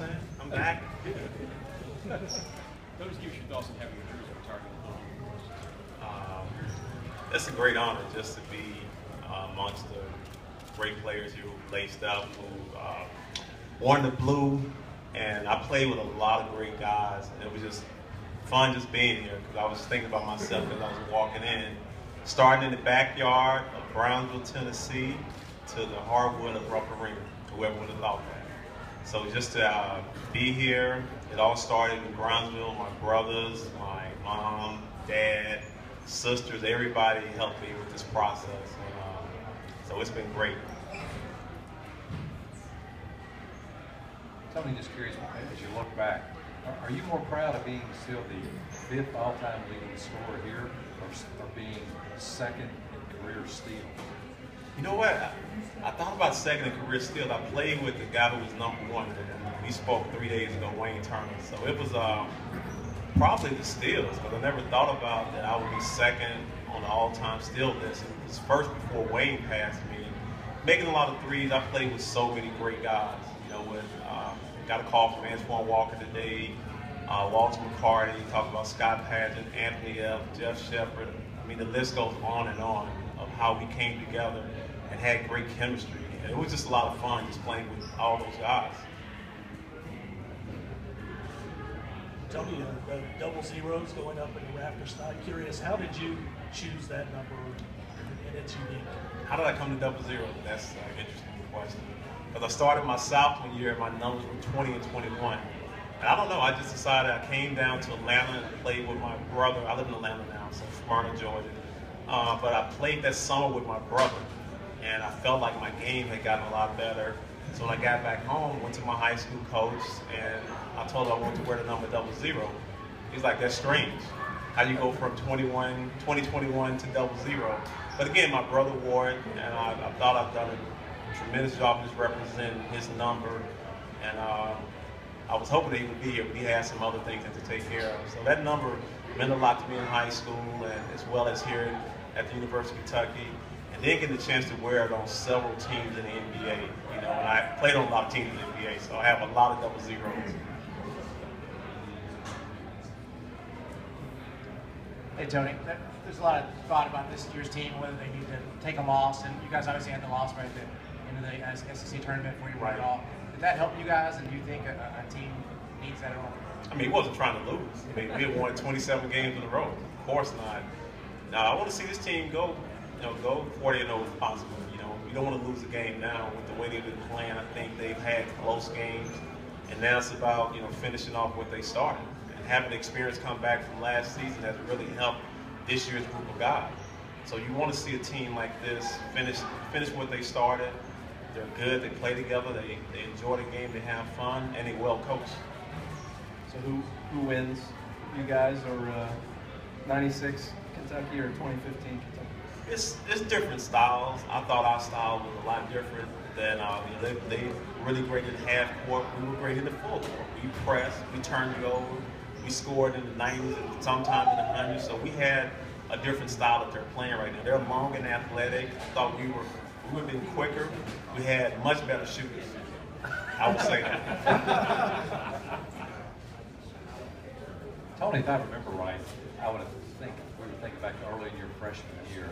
I'm saying? I'm back. Those give you your thoughts on having a jersey retired in the It's a great honor just to be amongst the great players here who laced up, who worn the blue, and I played with a lot of great guys, and it was just fun just being here because I was thinking about myself as I was walking in, starting in the backyard of Brownsville, Tennessee, to the hardwood of Rupp Arena. Whoever would have thought that. So just to be here, it all started in Brownsville. My brothers, my mom, dad, sisters, everybody helped me with this process. And, so it's been great. Tony, just curious, as you look back, are you more proud of being still the 5th all-time leading scorer here or being second in career steal? You know what? I thought about second in career steal. I played with the guy who was #1. We spoke 3 days ago, Wayne Turner. So it was probably the steals, because I never thought about that I would be second on the all-time steal list. It was first before Wayne passed me. Making a lot of threes, I played with so many great guys. You know, got a call from Antoine Walker today, Walter McCarty, talked about Scott Padgett, Anthony F., Jeff Shepard. I mean, the list goes on and on of how we came together and had great chemistry. And it was just a lot of fun just playing with all those guys. Tony, the double zeros going up in the Raptor style. Curious, how did you choose that number and its unique? How did I come to double zero? That's an interesting question. Because I started my sophomore year and my numbers were 20 and 21. And I don't know, I just decided I came down to Atlanta and played with my brother. I live in Atlanta now, so Smyrna, Georgia. But I played that summer with my brother. And I felt like my game had gotten a lot better. So when I got back home, went to my high school coach, and I told him I wanted to wear the number 00. He's like, that's strange. How you go from 2021 to 00. But again, my brother wore it, and I thought I've done a tremendous job just representing his number. And I was hoping that he would be here, but he had some other things to take care of. So that number meant a lot to me in high school, and as well as here at the University of Kentucky. And then getting the chance to wear it on several teams in the NBA. You know, and I played on a lot of teams in the NBA, so I have a lot of 00s. Hey Tony, there's a lot of thought about this year's team, whether they need to take a loss, and you guys obviously had the loss right at the end of the SEC tournament before you won it all. Did that help you guys, and do you think a team needs that at all? I mean, he wasn't trying to lose. I mean, we had won 27 games in a row. Of course not. Now, I want to see this team go 40-0 if possible. You know, you don't want to lose a game now with the way they've been playing. I think they've had close games, and now it's about finishing off what they started. And having the experience come back from last season has really helped this year's group of guys. So you want to see a team like this finish what they started. They're good. They play together. They enjoy the game. They have fun, and they're well coached. So who wins? You guys, or 96 Kentucky or 2015 Kentucky? It's different styles. I thought our style was a lot different than they really great in half court. We were great in the full court. We pressed, we turned it over, we scored in the 90s and sometimes in the 100s. So we had a different style that they're playing right now. They're long and athletic. I thought we would have been quicker. We had much better shooters. I would say that. Tony, if I remember right, we were thinking back to early in your freshman year.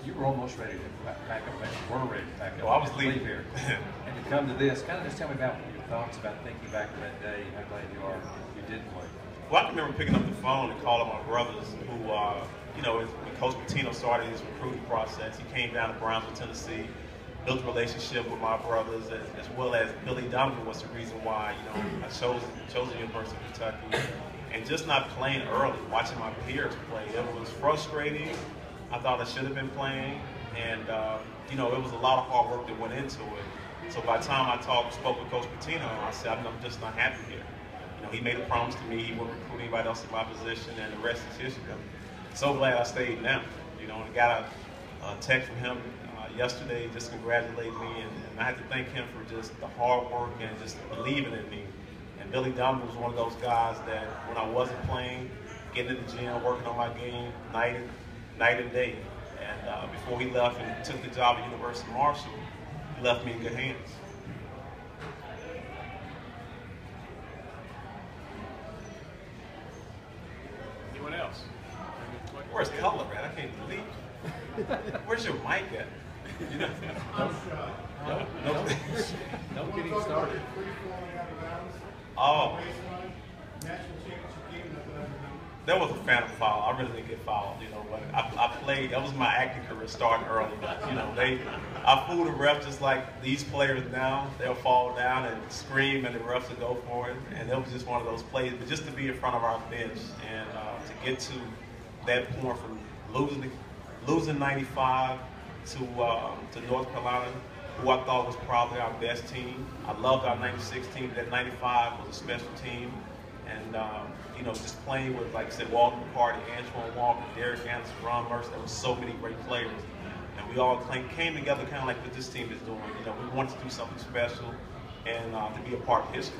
You were almost ready to pack up. You were ready to pack up. Well, I was leaving here. And to come to this, kind of just tell me about your thoughts about thinking back to that day. How glad you are you did play. Well, I can remember picking up the phone and calling my brothers who, when Coach Pitino started his recruiting process, he came down to Brownsville, Tennessee, built a relationship with my brothers, as well as Billy Donovan was the reason why, I chose the University of Kentucky. And just not playing early, watching my peers play, it was frustrating. I thought I should have been playing, and it was a lot of hard work that went into it. So by the time I spoke with Coach Pitino, I said, I'm just not happy here. He made a promise to me he wouldn't recruit anybody else in my position, and the rest is history. I'm so glad I stayed now. And I got a text from him yesterday just congratulating me, and I had to thank him for just the hard work and just believing in me. And Billy Donovan was one of those guys that when I wasn't playing, getting in the gym, working on my game night and day. And before he left and took the job at University of Marshall, he left me in good hands. Where's color, man? I can't believe. Where's your mic at? You know? Don't get him started. Oh. There was a phantom foul. I really didn't get fouled, you know, but I played, that was my acting career starting early, but you know, I fooled the refs just like these players now. They'll fall down and scream and the refs will go for it, and it was just one of those plays, but just to be in front of our bench and to get to that point from losing 95 to North Carolina, who I thought was probably our best team. I loved our 96 team, but that 95 was a special team. And, you know, just playing with, like I said, Walter McCarty, Antoine Walker, Derek Anderson, Ron Mercer, there were so many great players. And we all came together kind of like what this team is doing. You know, we wanted to do something special and to be a part of history.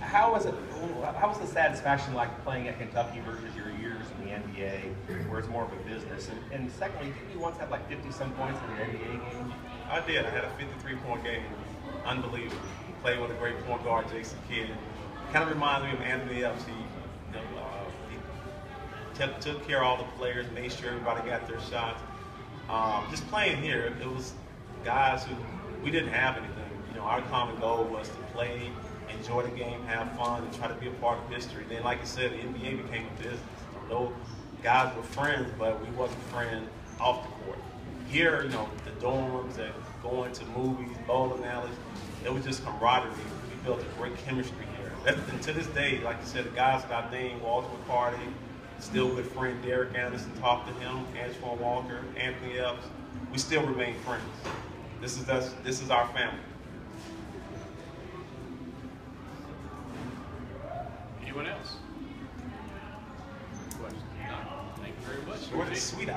How was the satisfaction like playing at Kentucky versus your years in the NBA, where it's more of a business? And secondly, didn't you once have like 50-some points in an NBA game? I did. I had a 53-point game. Unbelievable. Played with a great point guard, Jason Kidd. Kind of reminds me of Anthony Epps. He took care of all the players, made sure everybody got their shots. Just playing here, it was guys who, we didn't have anything. You know, our common goal was to play, enjoy the game, have fun, and try to be a part of history. Then, like you said, the NBA became a business. Those guys were friends, but we wasn't friends off the court. Here, you know, the dorms and going to movies, bowling alleys, it was just camaraderie. We built a great chemistry here. And to this day, like you said, the guys that I named, Walter McCarty, still good friend Derek Anderson, talked to him, Antoine Walker, Anthony Epps. We still remain friends. This is us. This is our family. Anyone else? Questions? Thank you very much. Short and sweet.